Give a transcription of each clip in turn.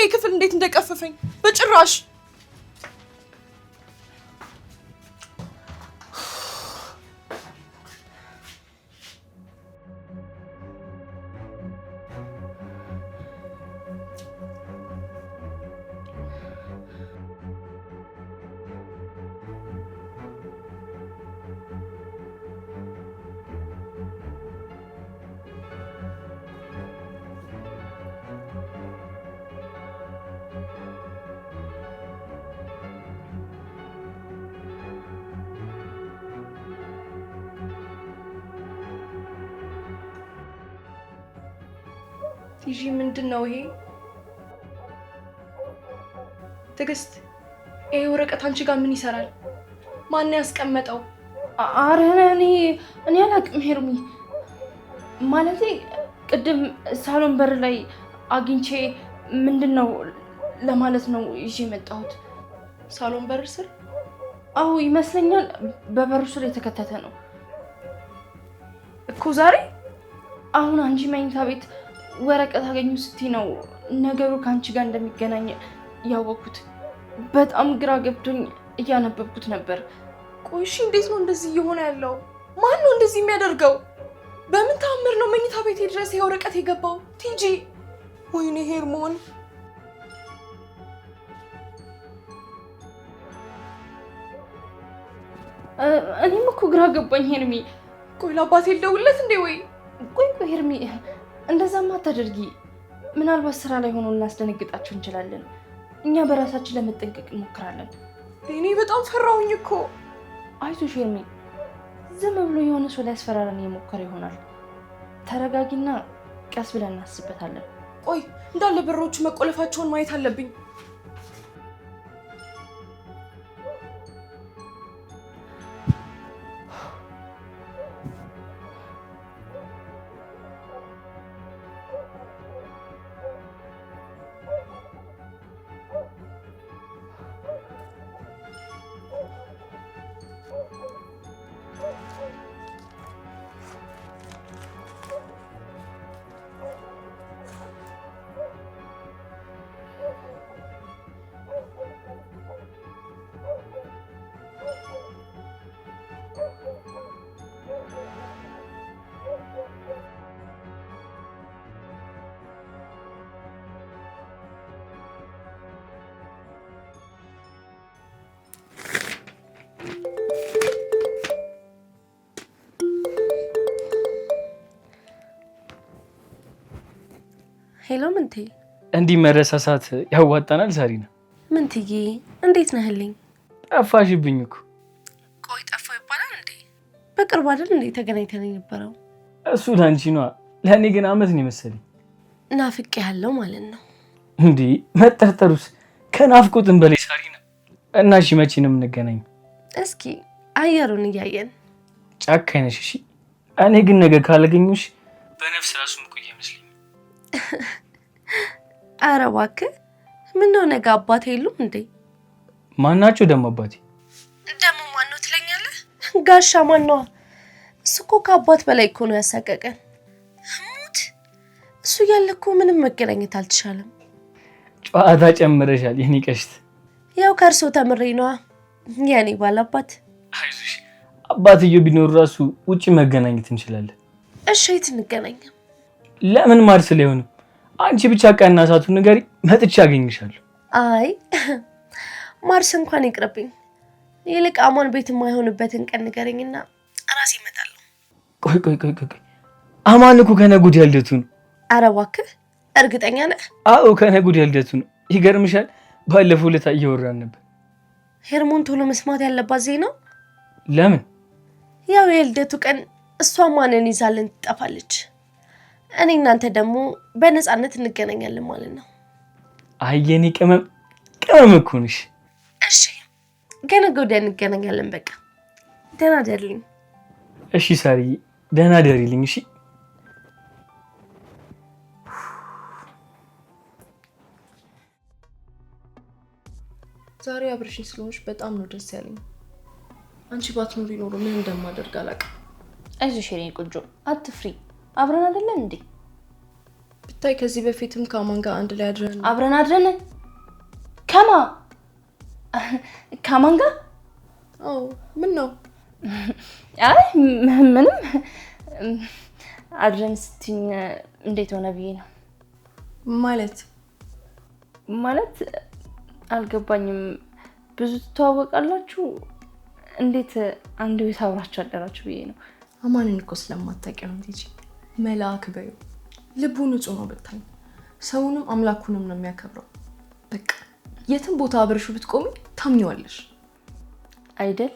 ክፍል እንዴት እንደቀፈፈኝ በጭራሽ ቲጂ ምንድነው ይሄ? ትግስት ይሄ ወረቀት አንቺ ጋር ምን ይሰራል? ማን ያስቀመጠው? አረ እኔ አላቅም ሄርሚ። ማለቴ ቅድም ሳሎን በር ላይ አግኝቼ ምንድነው ለማለት ነው ይዤ መጣሁት። ሳሎን በር ስር? አዎ ይመስለኛል፣ በበሩ ስር የተከተተ ነው እኮ ዛሬ። አሁን አንቺ መኝታ ቤት ወረቀት አገኙ ስትይ ነው ነገሩ ከአንቺ ጋር እንደሚገናኝ ያወቅኩት። በጣም ግራ ገብቶኝ እያነበብኩት ነበር። ቆይ እሺ እንዴት ነው እንደዚህ እየሆነ ያለው? ማን ነው እንደዚህ የሚያደርገው? በምን ተአምር ነው መኝታ ቤት ድረስ ይሄ ወረቀት የገባው? ቲጂ ወይኔ ሄርሞን። እኔም እኮ ግራ ገባኝ ሄርሚ። ቆይ ለአባቴ ልደውልለት እንዴ? ወይ ቆይ ሄርሚ እንደዛማ አታደርጊ። ምናልባት ስራ ላይ ሆኖ እናስደነግጣቸው እንችላለን። እኛ በራሳችን ለመጠንቀቅ እንሞክራለን። እኔ በጣም ፈራሁኝ እኮ። አይዞሽ ሄርሚ፣ ዝም ብሎ የሆነ ሰው ሊያስፈራረን እየሞከረ ይሆናል። ተረጋጊና ቀስ ብለን እናስበታለን። ቆይ እንዳለ በሮቹ መቆለፋቸውን ማየት አለብኝ። ሄሎ ምንቴ፣ እንዲህ መረሳሳት ያዋጣናል? ሳሪና ምንትዬ እንዴት ነህልኝ? ጠፋሽብኝ እኮ። ቆይ ጠፋው ይባላል እንዴ? በቅርብ አይደል እንዴ ተገናኝተን የነበረው? እሱ ላንቺ ነዋ፣ ለእኔ ግን አመት ነው የመሰለኝ። ናፍቄ ያለው ማለት ነው እንዴ? መጠርጠሩስ ከናፍቆትም በላይ ሳሪና። እና እሺ መቼ ነው የምንገናኝ? እስኪ አየሩን እያየን። ጫካኝ ነሽ። እሺ እኔ ግን ነገ ካላገኙሽ በነፍስ ራሱ ምቆይ አይመስለኝም። ኧረ እባክህ፣ ምነው ነገ አባቴ የሉም እንዴ? ማናቸው ደግሞ አባቴ? ደግሞ ማነው ትለኛለህ? ጋሻ ማነዋ? እሱ እኮ ከአባት በላይ እኮ ነው ያሳቀቀን። ሙት እሱ እያለ እኮ ምንም መገናኘት አልተቻለም። ጨዋታ ጨምረሻል የኔ ቀሽት። ያው ከእርሶ ተምሬ ነዋ የኔ ባላባት። አይዞሽ፣ አባትየው ቢኖር ራሱ ውጪ መገናኘት እንችላለን። እሺ የት እንገናኝ? ለምን ማርስ ላይ ሆነ? አንቺ ብቻ ቀና ሰዓቱ ንገሪ፣ መጥቼ አገኝሻለሁ። አይ ማርስ እንኳን ይቅርብኝ። ይልቅ አማን ቤት የማይሆንበትን ቀን ንገረኝና ራሴ እመጣለሁ። ቆይ አማን እኮ ከነገ ወዲያ ልደቱ ነው። ኧረ እባክህ እርግጠኛ ነህ? አዎ ከነገ ወዲያ ልደቱ ነው። ይገርምሻል፣ ባለፈው ዕለት እያወራን ነበር። ሄርሞን ቶሎ መስማት ያለባት ዜና። ለምን? ያው የልደቱ ቀን እሷ ማንን ይዛልን ትጠፋለች። እኔ እናንተ ደግሞ በነፃነት እንገናኛለን ማለት ነው። አየኔ ቅመም እኮ ነሽ። እሺ ከነገ ወዲያ እንገናኛለን። በቃ ደህና ደርልኝ። እሺ ሳርዬ፣ ደህና ደሪልኝ። እሺ ዛሬ አብረሽኝ ስለሆንሽ በጣም ነው ደስ ያለኝ። አንቺ ባትኖሪ ኖሮ ምን እንደማደርግ አላውቅም። አይዞሽ የኔ ቆንጆ፣ አትፍሪ። አብረን አይደለን እንዴ? ብታይ ከዚህ በፊትም ከማን ጋር አንድ ላይ አብረን አድረን ከማን ጋር? አዎ ምን ነው? አይ ምንም አድረን ስትኝ እንዴት ሆነ ብዬ ነው። ማለት አልገባኝም። ብዙ ትተዋወቃላችሁ? እንዴት አንድ ቤት አብራችሁ አደራችሁ ብዬ ነው። አማንን እኮ ስለማታውቂው ነው እንጂ መልአክ በዩ ልቡ ንጹህ ነው ብታይ። ሰውንም አምላኩንም ነው የሚያከብረው። በቃ የትም ቦታ አብረሹ ብትቆሚ ታምኚዋለሽ አይደል?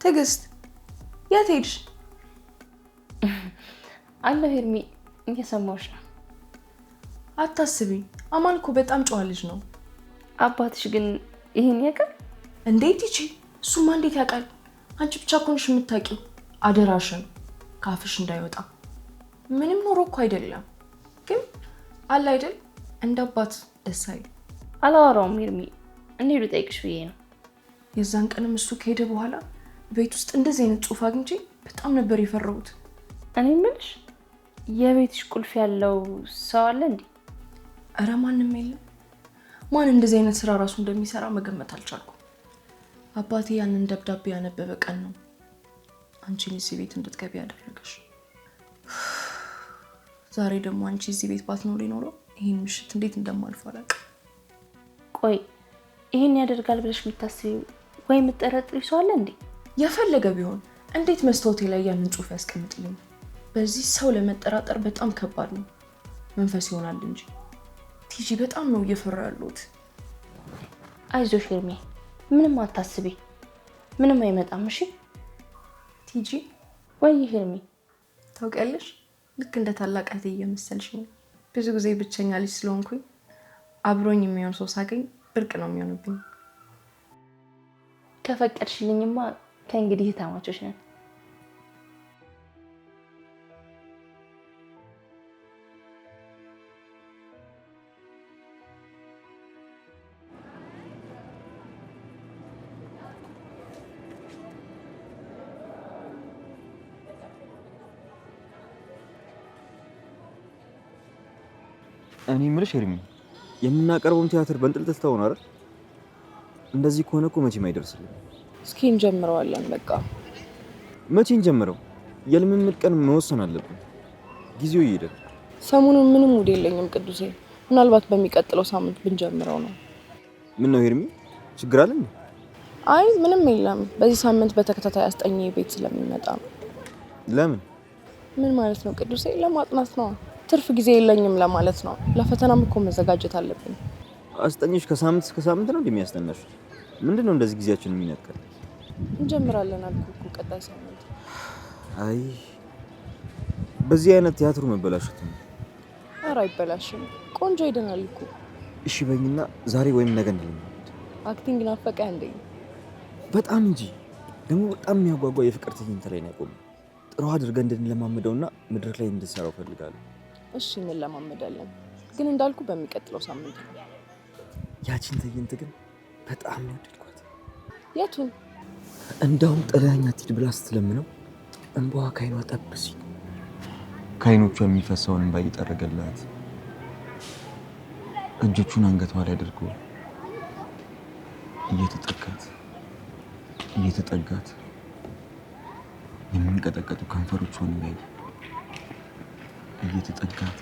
ትዕግስት የት ሄድሽ? አለሁ ሄርሚ፣ እየሰማሁሽ ነው። አታስቢ፣ አማን እኮ በጣም ጨዋ ልጅ ነው። አባትሽ ግን ይሄን ያውቃል? እንዴት ይቺ እሱማ እንዴት ያውቃል? አንቺ ብቻ እኮ ነሽ የምታውቂው። አደራሽን ካፍሽ እንዳይወጣ። ምንም ኖሮ እኮ አይደለም፣ ግን አለ አይደል እንደ አባት ደስ አይል። አላወራውም ሄርሚ፣ እኔ ልጠይቅሽ ብዬ ነው። የዛን ቀንም እሱ ከሄደ በኋላ ቤት ውስጥ እንደዚህ አይነት ጽሑፍ አግኝቼ በጣም ነበር የፈራሁት። እኔ የምልሽ የቤትሽ ቁልፍ ያለው ሰው አለ እንዴ? እረ ማንም የለም። ማን እንደዚህ አይነት ስራ ራሱ እንደሚሰራ መገመት አልቻልኩም። አባቴ ያንን ደብዳቤ ያነበበ ቀን ነው አንቺን እዚህ ቤት እንድትገቢ ያደረገሽ። ዛሬ ደግሞ አንቺ እዚህ ቤት ባትኖሪ ኖሮ ይሄን ምሽት እንዴት እንደማልፍ አላውቅም። ቆይ ይሄን ያደርጋል ብለሽ የምታስቢው ወይ የምትጠረጥሪው ሰው አለ እንዴ? የፈለገ ቢሆን እንዴት መስታወቴ ላይ ያንን ጽሑፍ ያስቀምጥልኝ? በዚህ ሰው ለመጠራጠር በጣም ከባድ ነው። መንፈስ ይሆናል እንጂ ቲጂ በጣም ነው እየፈራ ያለሁት። አይዞሽ ሄርሜ፣ ምንም አታስቢ፣ ምንም አይመጣም። እሺ ቲጂ። ወይ ሄርሜ፣ ታውቂያለሽ ልክ እንደ ታላቅ እህቴ እየመሰልሽ ነው። ብዙ ጊዜ ብቸኛ ልጅ ስለሆንኩኝ አብሮኝ የሚሆን ሰው ሳገኝ ብርቅ ነው የሚሆንብኝ። ከፈቀድሽልኝማ ከእንግዲህ ታማቾች ነን። እኔ የምልሽ ሄርሚ፣ የምናቀርበውን ቲያትር በእንጥልጥል ተውን አይደል? እንደዚህ ከሆነ እኮ መቼም አይደርስልም። እስኪ እንጀምረዋለን። በቃ መቼ እንጀምረው? የልምምድ ቀን መወሰን አለብን። ጊዜው ይሄዳል። ሰሞኑን ምንም ሙድ የለኝም ቅዱሴ። ምናልባት በሚቀጥለው ሳምንት ብንጀምረው ነው። ምን ነው ሄርሚ፣ ችግር አለ እንዴ? አይ ምንም የለም። በዚህ ሳምንት በተከታታይ አስጠኝ ቤት ስለሚመጣ ነው። ለምን? ምን ማለት ነው ቅዱሴ? ለማጥናት ነው። ትርፍ ጊዜ የለኝም ለማለት ነው። ለፈተናም እኮ መዘጋጀት አለብኝ። አስጠኝሽ ከሳምንት እስከ ሳምንት ነው እንደሚያስጠናሽ? ምንድነው እንደዚህ ጊዜያችን የሚነጥቀል? እንጀምራለን አልኩህ እኮ ቀጣይ ሳምንት። አይ በዚህ አይነት ቲያትሩ መበላሸት ነው። ኧረ አይበላሽም፣ ቆንጆ ይደናል እኮ። እሺ በይኝና ዛሬ ወይም ነገ እንድንመጣ። አክቲንግ ናፈቀ እንዴ? በጣም እንጂ። ደግሞ በጣም የሚያጓጓ የፍቅር ትዕይንት ላይ ነው ያቆመው። ጥሩ አድርገን እንድንለማመደውና መድረክ ላይ እንድንሰራው ፈልጋለሁ። እሺ እንለማመዳለን፣ ግን እንዳልኩ በሚቀጥለው ሳምንት ነው። ያቺን ትዕይንት ግን በጣም ነው የወደድኳት። የቱን? እንዳውም ጥላኛ አትሂድ ብላ ስትለምነው እንባዋ ከዓይኗ ጠብ ሲል ከዓይኖቿ የሚፈሰውን እንባ እየጠረገላት እጆቹን አንገቷ ላይ አድርጎ እየተጠጋት የሚንቀጠቀጡ ከንፈሮቿን ላይ እየተጠጋት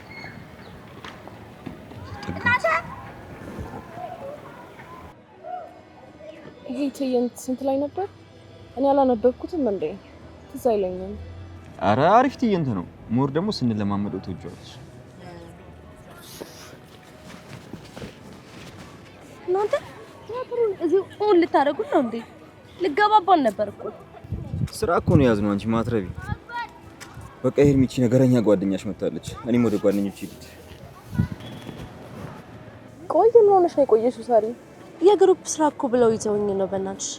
ይሄ ትዕይንት ስንት ላይ ነበር? እኔ አላነበብኩትም እንዴ? ትዝ አይለኝም። አረ አሪፍ ትዕይንት ነው። ሞር ደግሞ ስንለማመደው ትወጂዋለሽ። እናንተ ቲያትሩን እዚሁ ኦን ልታደርጉት ነው እንዴ? ልገባባን ነበር እኮ። ስራ እኮ ነው ያዝነው። አንቺ ማትረቢ። በቃ ሄርሚቺ ነገረኛ ጓደኛሽ መጣለች። እኔም ወደ ጓደኞቼ ሄድኩ። ቆይ ምን ሆነሽ ነው የቆየሽው ሳሪ? የግሩፕ ስራ እኮ ብለው ይዘውኝ ነው። በእናትሽ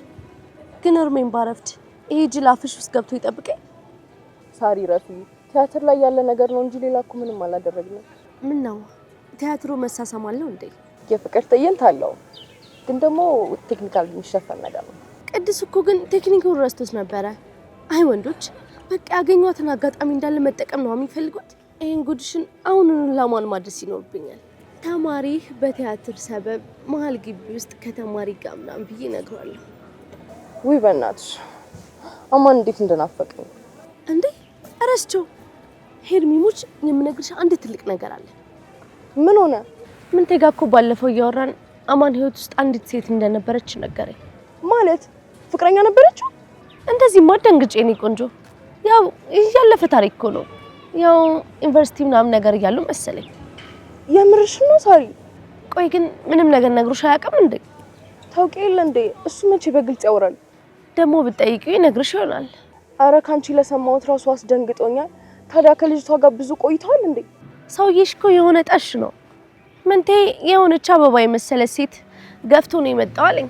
ግን እርሜን ባረፍድ ይሄ ጅል አፍሽ ውስጥ ገብቶ ይጠብቀኝ። ሳሪ ረፊ፣ ቲያትር ላይ ያለ ነገር ነው እንጂ ሌላ እኮ ምንም አላደረግንም። ምን ነው ቲያትሩ መሳሳም አለው እንዴ? የፍቅር ትዕይንት አለው፣ ግን ደግሞ ቴክኒካል የሚሸፈን ነገር ነው። ቅዱስ እኮ ግን ቴክኒኩን ረስቶት ነበረ። አይ ወንዶች በቃ ያገኟትን አጋጣሚ እንዳለ መጠቀም ነው የሚፈልጉት። ይሄን ጉድሽን አሁኑኑ ለማን ማድረስ ይኖርብኛል? ተማሪህ በቲያትር ሰበብ መሀል ግቢ ውስጥ ከተማሪ ጋር ምናምን ብዬ እነግረዋለሁ። ውይ በእናትሽ አማን እንዴት እንደናፈቀኝ እንዴ! እረስቸው ሄርሚሙች የምነግርሽ አንድ ትልቅ ነገር አለ። ምን ሆነ? ምን ተጋኮ ባለፈው እያወራን አማን ህይወት ውስጥ አንዲት ሴት እንደነበረች ነገረኝ። ማለት ፍቅረኛ ነበረችው? እንደዚህ ማደንግጬ ነው ቆንጆ። ያው ያለፈ ታሪክ እኮ ነው። ያው ዩኒቨርሲቲ ምናምን ነገር እያሉ መሰለኝ። የምርሽ ነው ሳሪ? ቆይ ግን ምንም ነገር ነግሮሽ አያውቅም እንዴ? ታውቂ የለ እንዴ? እሱ መቼ በግልጽ ያወራል? ደግሞ ብትጠይቂው ይነግርሽ ይሆናል። አረ ካንቺ ለሰማሁት ራሱ አስደንግጦኛል። ታዲያ ከልጅቷ ጋር ብዙ ቆይተዋል እንዴ? ሰውዬሽ እኮ የሆነ ጠሽ ነው። ምንቴ የሆነች አበባ የመሰለ ሴት ገፍቶ ነው የመጣው አለኝ።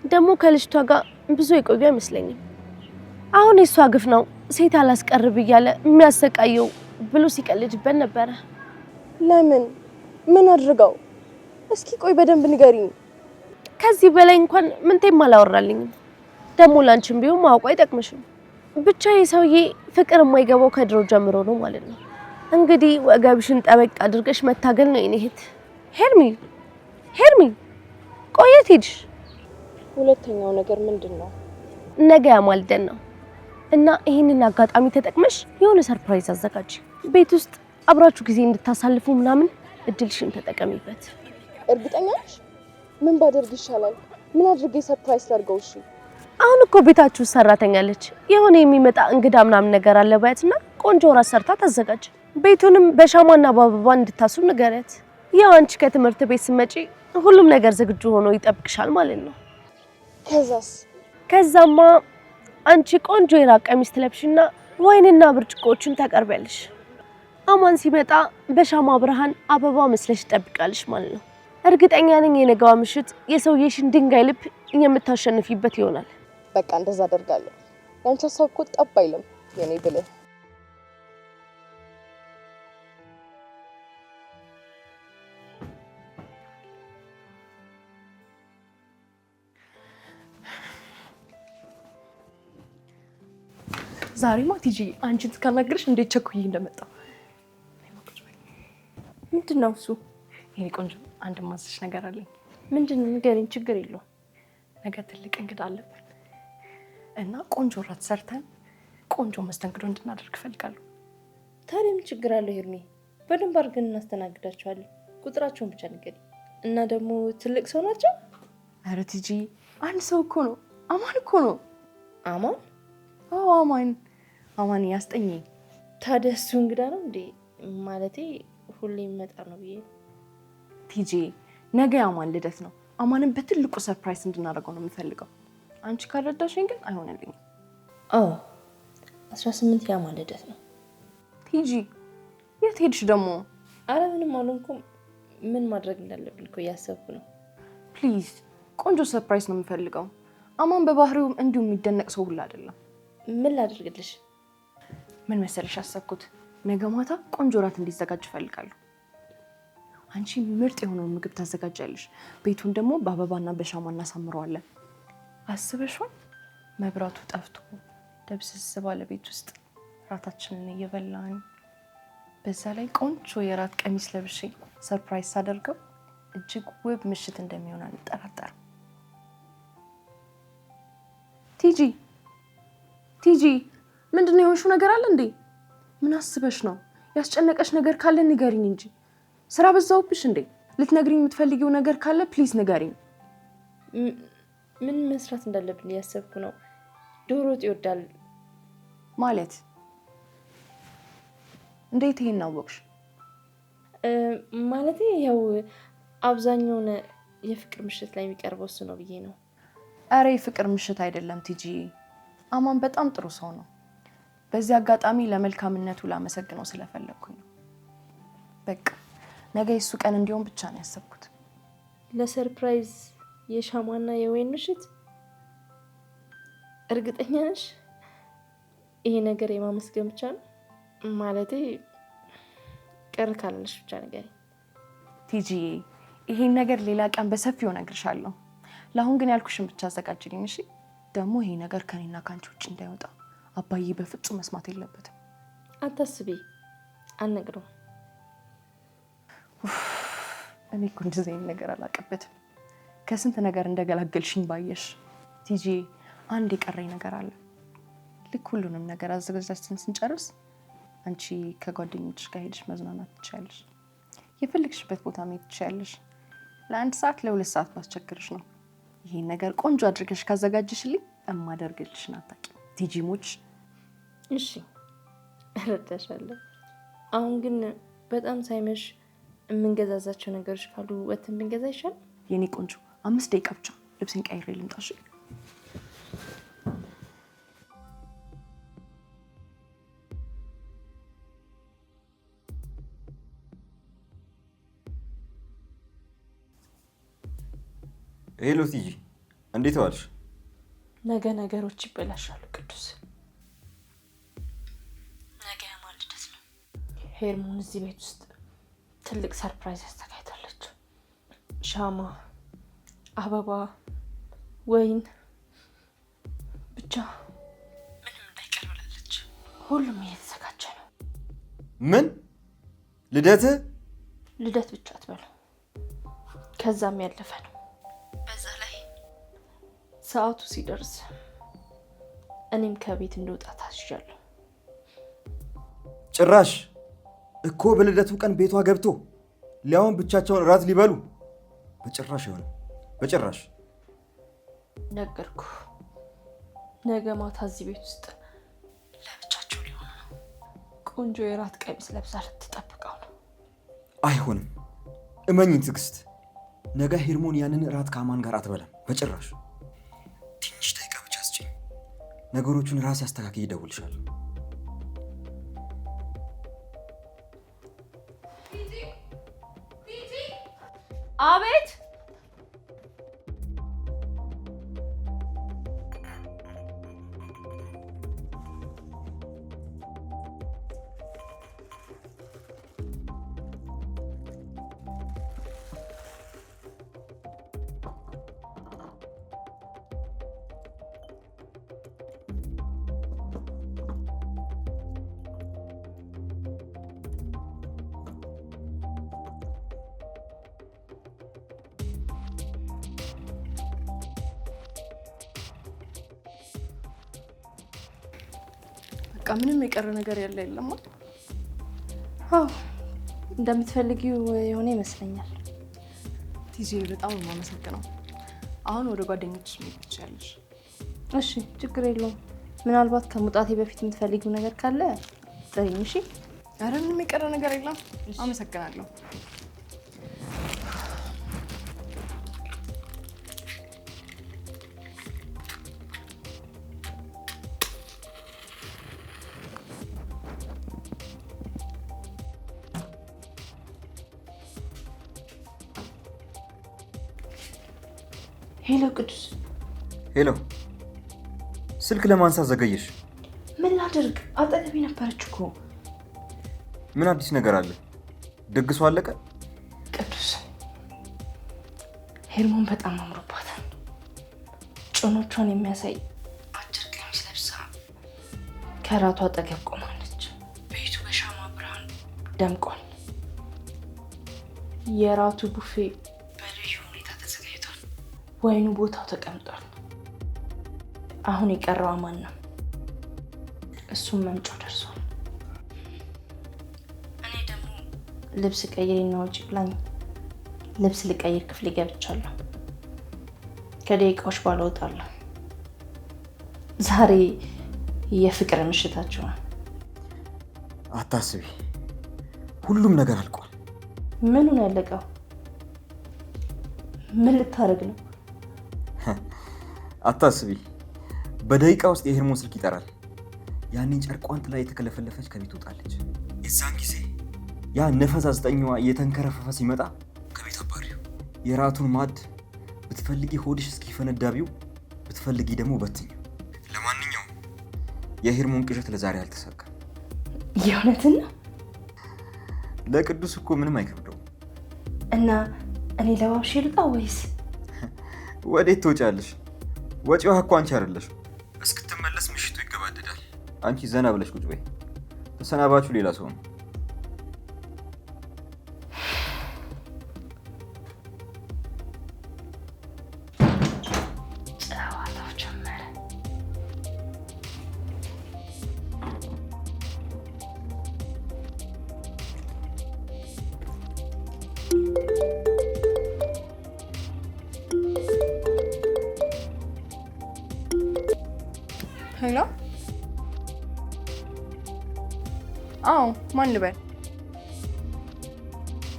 ደግሞ ከልጅቷ ጋር ብዙ የቆዩ አይመስለኝም። አሁን የሷ ግፍ ነው ሴት አላስቀርብ እያለ የሚያሰቃየው ብሎ ሲቀልድበት ነበረ። ለምን? ምን አድርገው? እስኪ ቆይ በደንብ ንገሪኝ። ከዚህ በላይ እንኳን ምንቴም አላወራልኝም። ደግሞ ላንቺም ቢሆን ማወቁ አይጠቅምሽም። ብቻ የሰውዬ ፍቅር የማይገባው ከድሮ ጀምሮ ነው ማለት ነው። እንግዲህ ወገብሽን ጠበቅ አድርገሽ መታገል ነው የኔ እህት። ሄርሚ ቆየት ሄድሽ? ሁለተኛው ነገር ምንድን ነው? ነገ ያማልደን ነው እና ይሄንን አጋጣሚ ተጠቅመሽ የሆነ ሰርፕራይዝ አዘጋጅ። ቤት ውስጥ አብራችሁ ጊዜ እንድታሳልፉ ምናምን እድልሽን ተጠቀሚበት። እርግጠኛ ነሽ? ምን ባደርግ ይሻላል? ምን አድርጌ ሰርፕራይዝ ላድርገው? እሺ አሁን እኮ ቤታችሁ ሰራተኛለች። የሆነ የሚመጣ እንግዳ ምናምን ነገር አለ ባያትና ቆንጆ ራስ ሰርታ ታዘጋጅ። ቤቱንም በሻማና በአበባ እንድታሱ ንገሪያት። ያው አንቺ ከትምህርት ቤት ስትመጪ ሁሉም ነገር ዝግጁ ሆኖ ይጠብቅሻል ማለት ነው። ከዛማ አንቺ ቆንጆ የራቅ ቀሚስ ትለብሽና ወይንና ብርጭቆዎችን ታቀርቢያለሽ። አማን ሲመጣ በሻማ ብርሃን አበባ መስለሽ ትጠብቃለሽ ማለት ነው። እርግጠኛ ነኝ የነገዋ ምሽት የሰውዬሽን ድንጋይ ልብ የምታሸንፊበት ይሆናል። በቃ እንደዛ አደርጋለሁ። ያንቺ ሀሳብ እኮ ጠብ አይልም የኔ ብልህ። ዛሬማ ቲጂ አንቺን ትካናግርሽ እንዴት ቸኩዬ እንደመጣው። ምንድን ነው እሱ? የኔ ቆንጆ አንድ ማዝሽ ነገር አለኝ። ምንድን ነው? ንገሪኝ። ችግር የለውም። ነገ ትልቅ እንግዳ አለብን እና ቆንጆ ራት ሰርተን ቆንጆ መስተንግዶ እንድናደርግ እፈልጋለሁ። ታዲያ ምን ችግር አለው ሄርሜ? በደንብ አድርገን እናስተናግዳቸዋለን። ቁጥራቸውን ብቻ ንገሪኝ። እና ደግሞ ትልቅ ሰው ናቸው? ኧረ ቲጂ አንድ ሰው እኮ ነው። አማን እኮ ነው። አማን? አዎ አማን ያስጠኝ። ታዲያ እሱ እንግዳ ነው እንዴ? ማለቴ ሁሌ ይመጣ ነው ብዬ። ቲጂ ነገ የአማን ልደት ነው። አማንን በትልቁ ሰርፕራይዝ እንድናደርገው ነው የምፈልገው። አንቺ ካልረዳሽኝ ግን አይሆንልኝም። አዎ 18 የአማን ልደት ነው። ቲጂ የት ሄድሽ ደግሞ? አረ ምንም አልሆንኩም። ምን ማድረግ እንዳለብን እኮ እያሰብኩ ነው። ፕሊዝ ቆንጆ ሰርፕራይዝ ነው የምፈልገው። አማን በባህሪው እንዲሁ የሚደነቅ ሰው ሁላ አይደለም። ምን ላድርግልሽ? ምን መሰለሽ ያሰብኩት ነገ ማታ ቆንጆ ራት እንዲዘጋጅ እፈልጋለሁ። አንቺ ምርጥ የሆነውን ምግብ ታዘጋጃለሽ። ቤቱን ደግሞ በአበባና በሻማ እናሳምረዋለን። አስበሽው መብራቱ ጠፍቶ ደብስስ ባለ ቤት ውስጥ ራታችንን እየበላን በዛ ላይ ቆንጆ የራት ቀሚስ ለብሼ ሰርፕራይዝ ሳደርገው እጅግ ውብ ምሽት እንደሚሆን አልጠራጠርም። ቲጂ ምንድን ነው የሆንሽው? ነገር አለ እንዴ? ምን አስበሽ ነው? ያስጨነቀሽ ነገር ካለ ንገሪኝ እንጂ ስራ በዛውብሽ እንዴ? ልትነግሪኝ የምትፈልጊው ነገር ካለ ፕሊዝ ንገሪኝ። ምን መስራት እንዳለብን እያሰብኩ ነው። ዶሮ ወጥ ይወዳል ማለት እንዴት ይሄን አወቅሽ? ማለቴ ያው አብዛኛውን የፍቅር ምሽት ላይ የሚቀርበው እሱ ነው ብዬ ነው። አረ የፍቅር ምሽት አይደለም ቲጂ። አማን በጣም ጥሩ ሰው ነው። በዚህ አጋጣሚ ለመልካምነቱ ላመሰግነው ስለፈለኩኝ ነው። በቃ ነገ የሱ ቀን እንዲሆን ብቻ ነው ያሰብኩት። ለሰርፕራይዝ የሻማና የወይን ምሽት? እርግጠኛ ነሽ? ይሄ ነገር የማመስገን ብቻ ነው? ማለቴ ቅር ካላለሽ ብቻ ነገር ቲጂ፣ ይሄን ነገር ሌላ ቀን በሰፊው እነግርሻለሁ። ለአሁን ግን ያልኩሽን ብቻ አዘጋጅልኝ እሺ? ደግሞ ይሄ ነገር ከኔና ካንቺ ውጭ እንዳይወጣ አባዬ በፍጹም መስማት የለበትም። አታስቢ፣ አልነግረውም። እኔ እኮ እንደዚህ አይነት ነገር አላውቅበትም። ከስንት ነገር እንደገላገልሽኝ ባየሽ። ቲጂ አንድ የቀረኝ ነገር አለ። ልክ ሁሉንም ነገር አዘጋጅተን ስንጨርስ አንቺ ከጓደኞችሽ ጋር ሄደሽ መዝናናት ትችያለሽ። የፈለግሽበት ቦታ መሄድ ትችያለሽ። ለ1 ሰዓት ለ2 ሰዓት ባስቸግርሽ ነው። ይሄን ነገር ቆንጆ አድርገሽ ካዘጋጀሽልኝ እማደርግልሽን አታውቂም ቲጂ ሞች። እሺ እረዳሻለሁ። አሁን ግን በጣም ሳይመሽ የምንገዛዛቸው ነገሮች ካሉ ወጥተን ብንገዛ ይሻል? የኔ ቆንጆ 5 ደቂቃ ብቻ ልብሴን ቀይሬ ልምጣ። እሺ? ሄሎ ቲጂ፣ እንዴት ዋልሽ? ነገ ነገሮች ይበላሻሉ ቅዱስ። ነገ የማን ልደት ነው? ሄርሞን እዚህ ቤት ውስጥ ትልቅ ሰርፕራይዝ አዘጋጅታለች። ሻማ፣ አበባ፣ ወይን፣ ብቻ ምንም እንዳይቀር ብላለች። ሁሉም እየተዘጋጀ ነው። ምን ልደት? ልደት ብቻ አትበሉ፣ ከዛም ያለፈ ነው። በዛ ላይ ሰዓቱ ሲደርስ እኔም ከቤት እንደወጣ ታስዣለሁ። ጭራሽ እኮ በልደቱ ቀን ቤቷ ገብቶ ሊያውን ብቻቸውን እራት ሊበሉ? በጭራሽ አይሆንም፣ በጭራሽ። ነገርኩ። ነገ ማታ እዚህ ቤት ውስጥ ለብቻቸው ሊሆኑ ነው። ቆንጆ የራት ቀሚስ ለብሳ ልትጠብቀው ነው። አይሆንም፣ እመኝኝ ትዕግስት። ነገ ሄርሞን ያንን እራት ከአማን ጋር አትበላም፣ በጭራሽ። ትንሽ ደቂቃ ብቻ አስችኝ። ነገሮቹን ራሴ አስተካክዬ እደውልልሻለሁ። አቤት። በቃ ምንም የቀረ ነገር ያለ የለም። አዎ እንደምትፈልጊው የሆነ ይመስለኛል። ቲጂ በጣም የማመሰግነው። አሁን ወደ ጓደኞችሽ መሄድ ትችያለሽ። እሺ ችግር የለውም። ምናልባት ከመውጣቴ በፊት የምትፈልጊው ነገር ካለ ጥሪኝ። እሺ? ኧረ ምንም የቀረ ነገር የለም። አመሰግናለሁ። ሄሎ ቅዱስ። ሄሎ፣ ስልክ ለማንሳት ዘገየሽ? ምን ላድርግ? አጠገቤ ነበረች እኮ። ምን አዲስ ነገር አለ? ድግሱ አለቀ? ቅዱስ፣ ሄርሞን በጣም አምሮባታል። ጭኖቿን የሚያሳይ አጭር ቀሚስ ለብሳ ከራቷ አጠገብ ቆማለች። ቤቱ በሻማ ብርሃን ደምቋል። የራቱ ቡፌ በልዩ ሁኔታ ተዘጋጅቷል። ወይኑ ቦታው ተቀምጧል። አሁን የቀረው አማን ነው። እሱም መምጫው ደርሷል። እኔ ደግሞ ልብስ ቀይሬና ውጪ ብላኝ ልብስ ልቀይር ክፍሌ ገብቻለሁ። ከደቂቃዎች በኋላ እወጣለሁ። ዛሬ የፍቅር ምሽታችሁ ነው። አታስቢ፣ ሁሉም ነገር አልቋል። ምኑን ያለቀው? ምን ልታደርግ ነው? አታስቢ፣ በደቂቃ ውስጥ የሄርሞን ስልክ ይጠራል። ያኔ ጨርቋን ጥላ የተከለፈለፈች ከቤት ወጣለች። የዛን ጊዜ ያ ነፈዝ አስጠኛዋ እየተንከረፈፈ ሲመጣ ከቤት አባሪው የራቱን ማዕድ ብትፈልጊ ሆድሽ እስኪፈነዳቢው፣ ብትፈልጊ ደግሞ በትኝ። ለማንኛውም የሄርሞን ቅዠት ለዛሬ አልተሳካም። የእውነትን ነው? ለቅዱስ እኮ ምንም አይከብደውም። እና እኔ ለባብሼ ልውጣ ወይስ? ወዴት ትወጫለሽ? ወጪዋ እኮ አንቺ አይደለሽም። እስክትመለስ ምሽቱ ይገባደዳል። አንቺ ዘና ብለሽ ቁጭ በይ። ተሰናባቹ ሌላ ሰው ነው። ሄሎ። አዎ ማን ልበል?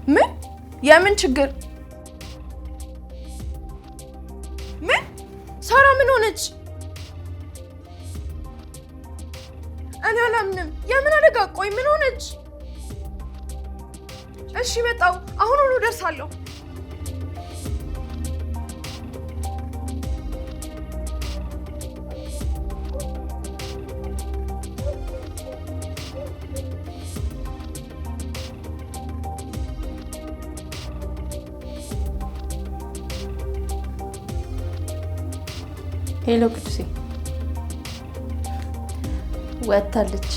ምን? የምን ችግር? ምን? ሳራ ምን ሆነች? እኔ አላምንም። የምን አደጋ? ቆይ ምን ሆነች? እሺ መጣሁ። አሁኑኑ እደርሳለሁ። ሄሎ ቅዱሴ። ወጥታለች።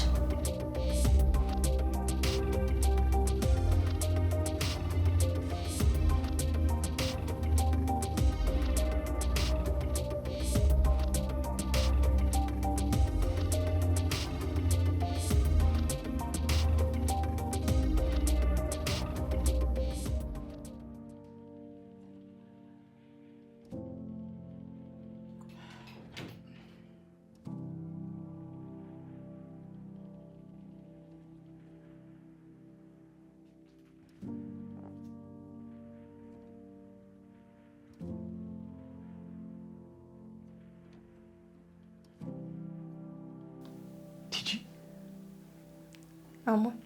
አሞን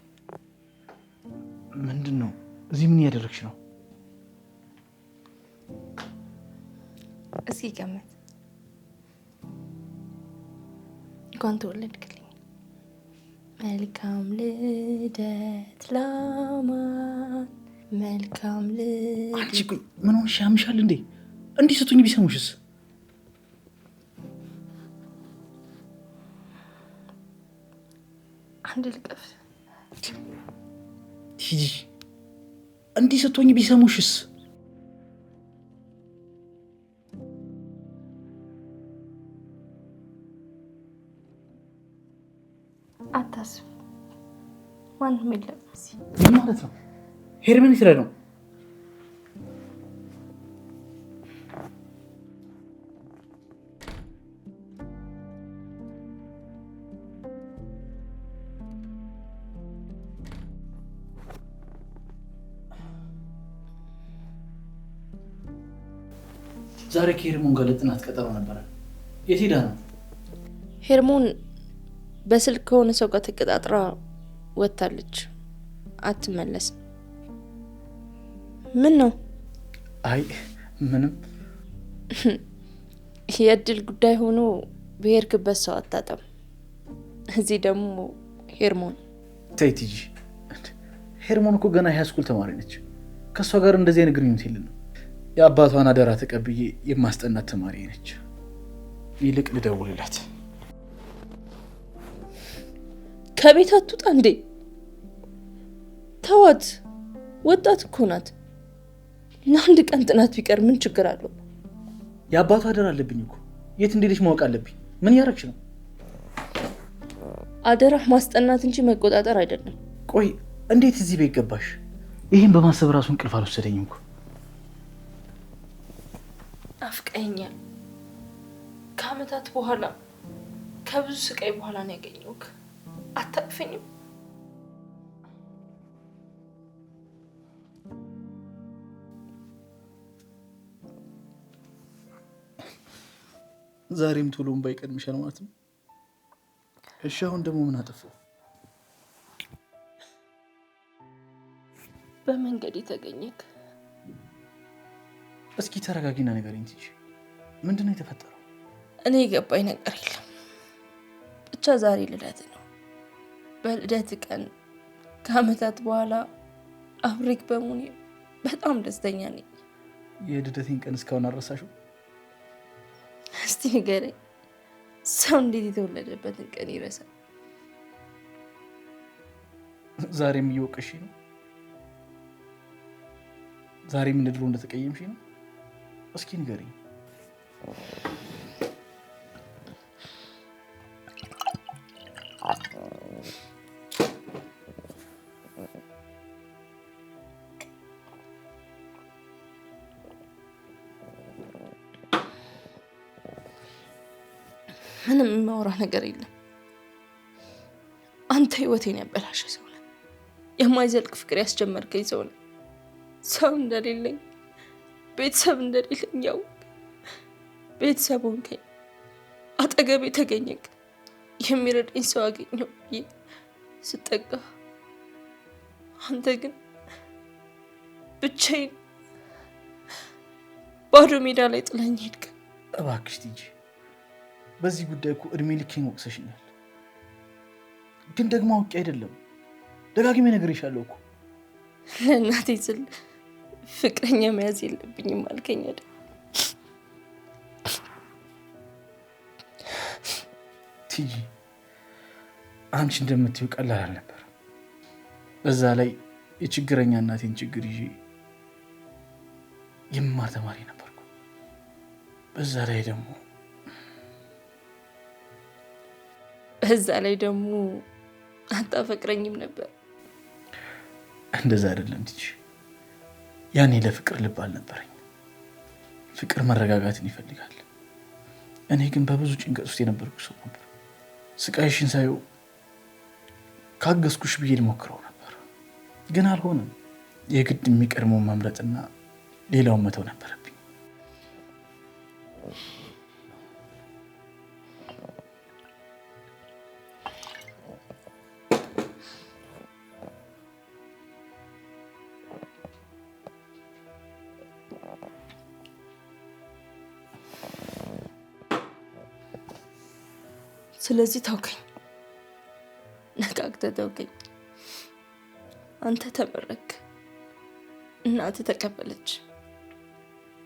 ምንድን ነው? እዚህ ምን እያደረግሽ ነው? እስኪ ገመት። እንኳን ተወለድክልኝ። መልካም ልደት ላማን፣ መልካም ልደት። አንቺ ቆይ ምን ሆንሽ? ያምሻል እንዴ? እንዲህ ስትሆኝ ቢሰሙሽስ? አንድ ልቀፍ። ሂጂ። እንዲህ ስትሆኝ ቢሰሙሽስ? አታስብ፣ ማንም የለም። ምን ማለት ነው? ሄርሜን የት ነው? ዛሬ ከሄርሞን ጋር ለጥናት ቀጠሮ ነበረ። የት ሄዳ ነው? ሄርሞን በስልክ ከሆነ ሰው ጋር ተቀጣጥራ ወጥታለች። አትመለስም። ምን ነው? አይ ምንም። የእድል ጉዳይ ሆኖ በሄድክበት ሰው አታጣም። እዚህ ደግሞ ሄርሞን። ተይ ቲጂ፣ ሄርሞን እኮ ገና ሃይስኩል ተማሪ ነች። ከእሷ ጋር እንደዚህ አይነት ግንኙነት የለንም። የአባቷን አደራ ተቀብዬ የማስጠናት ተማሪ ነች። ይልቅ ልደውልላት። ከቤት አትውጣ እንዴ? ተዋት፣ ወጣት እኮ ናት። ለአንድ ቀን ጥናት ቢቀር ምን ችግር አለው? የአባቷ አደራ አለብኝ እኮ። የት እንደሄደች ማወቅ አለብኝ። ምን እያደረግሽ ነው? አደራ ማስጠናት እንጂ መቆጣጠር አይደለም። ቆይ እንዴት እዚህ ቤት ገባሽ? ይህን በማሰብ ራሱ እንቅልፍ አልወሰደኝም እኮ። አፍቀኛል። ከአመታት በኋላ ከብዙ ስቃይ በኋላ ነው ያገኘሁህ። አታቅፈኝም? ዛሬም ቶሎ እምባ ይቀድምሻል ማለት ነው። እሺ አሁን ደግሞ ምን አጠፋው? በመንገድ የተገኘክ። እስኪ ተረጋጊና ንገሪኝ ትንሽ። ምንድን ነው የተፈጠረው? እኔ የገባኝ ነገር የለም። ብቻ ዛሬ ልደት ነው። በልደት ቀን ከአመታት በኋላ አብሬክ በመሆኔ በጣም ደስተኛ ነኝ። የልደቴን ቀን እስካሁን አልረሳሽው? እስቲ ንገረኝ፣ ሰው እንዴት የተወለደበትን ቀን ይረሳል? ዛሬም እየወቀሽ ነው? ዛሬም እንደ ድሮ እንደተቀየምሽ ነው? እስኪ ንገሪኝ። ምንም የማወራ ነገር የለም። አንተ ህይወቴን ያበላሸ ሰው ነህ። የማይዘልቅ ፍቅር ያስጀመርከኝ ሰው ነህ። ሰው እንደሌለኝ ቤተሰብ እንደሌለኝ ያው ቤተሰብ ሆንከኝ። አጠገቤ ተገኘክ። የሚረዳኝ ሰው አገኘሁ ብዬ ስጠጋ አንተ ግን ብቻዬን ባዶ ሜዳ ላይ ጥለኝ ሄድክ። እባክሽ ቲጂ፣ በዚህ ጉዳይ እኮ እድሜ ልኬን ወቅሰሽኛል። ግን ደግሞ አውቄ አይደለም፣ ደጋግሜ ነግሬሻለሁ እኮ። ለእናቴ ስል ፍቅረኛ መያዝ የለብኝም አልከኝ አይደል? ቲጂ፣ አንቺ እንደምትይው ቀላል አልነበር። በዛ ላይ የችግረኛ እናቴን ችግር ይዤ የምማር ተማሪ ነበርኩ። በዛ ላይ ደግሞ አታፈቅረኝም ነበር። እንደዛ አይደለም ቲጂ፣ ያኔ ለፍቅር ልብ አልነበረኝ። ፍቅር መረጋጋትን ይፈልጋል። እኔ ግን በብዙ ጭንቀት ውስጥ የነበርኩ ሰው ነበር። ስቃይሽን ሳየው ካገዝኩሽ ብዬ ልሞክረው ነበር፣ ግን አልሆነም። የግድ የሚቀድመውን መምረጥና ሌላውን መተው ነበረብኝ። ስለዚህ ታውከኝ፣ ነቃቅተህ ተውከኝ። አንተ ተመረክ፣ እናትህ ተቀበለች፣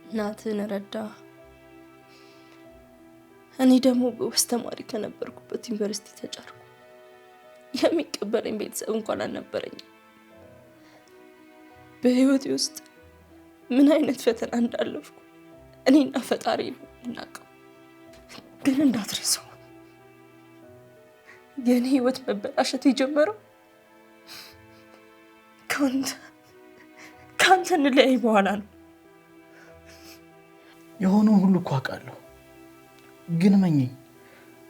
እናትህን ረዳ። እኔ ደግሞ በውስጥ ተማሪ ከነበርኩበት ዩኒቨርሲቲ ተጫርኩ። የሚቀበለኝ ቤተሰብ እንኳን አልነበረኝም። በህይወቴ ውስጥ ምን አይነት ፈተና እንዳለፍኩ እኔና ፈጣሪ ነው እናውቀው። ግን እንዳትረሳው፣ የእኔ ህይወት መበላሸት የጀመረው ከአንተ እንለያይ በኋላ ነው። የሆነውን ሁሉ እኮ አውቃለሁ፣ ግን መኘኝ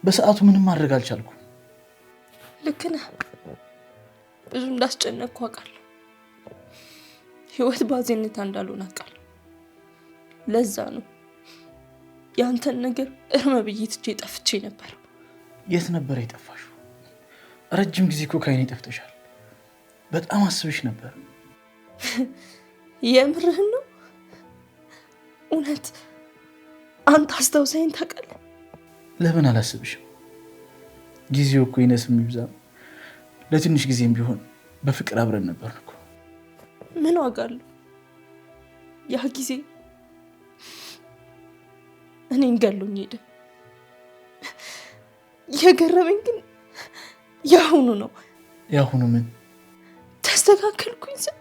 በሰዓቱ ምንም ማድረግ አልቻልኩም። ልክ ነህ። ብዙ እንዳስጨነቅኩ አውቃለሁ። ህይወት ባዜነታ እንዳልሆነ አውቃለሁ። ለዛ ነው የአንተን ነገር እርመ ብዬ ትቼ ጠፍቼ ነበር። የት ነበር የጠፋሽው? ረጅም ጊዜ እኮ ከዓይኔ ጠፍተሻል። በጣም አስብሽ ነበር። የምርህን ነው? እውነት አንተ አስታውሰኝ ታውቃለህ? ለምን አላስብሽም? ጊዜው እኮ ይነስም ይብዛም ለትንሽ ጊዜም ቢሆን በፍቅር አብረን ነበር እኮ። ምን ዋጋ አለው ያ ጊዜ? እኔን ገሎኝ ሄደ። የገረመኝ ግን ያሁኑ ነው። ያሁኑ ምን? ተስተካከልኩኝ ስል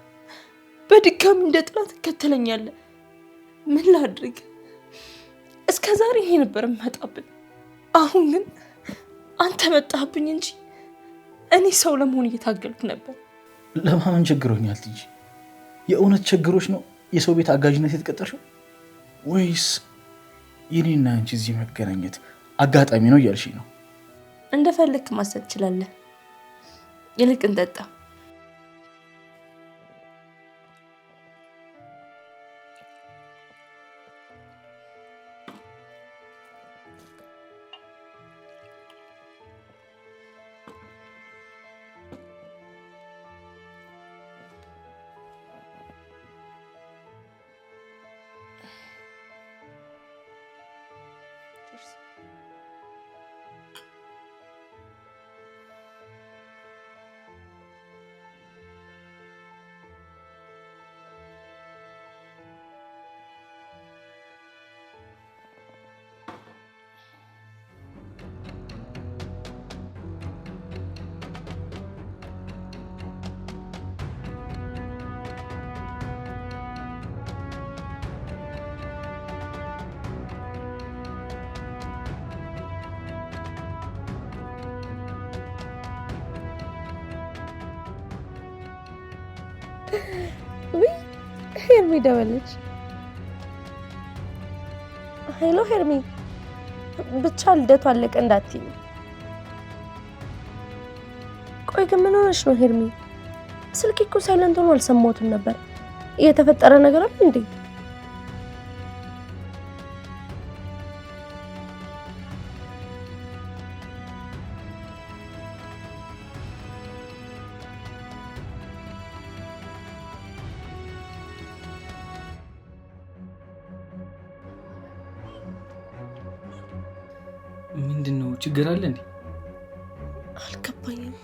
በድጋሚ እንደ ጥላት ትከተለኛለህ። ምን ላድርግ? እስከ ዛሬ ይሄ ነበር የምመጣብን። አሁን ግን አንተ መጣህብኝ እንጂ እኔ ሰው ለመሆን እየታገልኩ ነበር። ለማመን ቸግሮኛል ቲጂ። የእውነት ቸግሮች ነው የሰው ቤት አጋዥነት የተቀጠርሽው? ወይስ የኔና አንቺ እዚህ መገናኘት አጋጣሚ ነው እያልሽ ነው? እንደፈለክ ማሰብ ትችላለህ። ይልቅ እንጠጣ። ውይ ሄርሚ ደወለች። ሄሎ ሄርሚ፣ ብቻ ልደቱ አለቀ እንዳትይኝ። ቆይ ግን ምን ሆነሽ ነው ሄርሚ? ስልኬ እኮ ሳይለንት ሆኖ አልሰማሁትም ነበር። እየተፈጠረ ነገር አለ እንዴ? ምንድን ነው ችግር አለ እንዴ? አልገባኝም።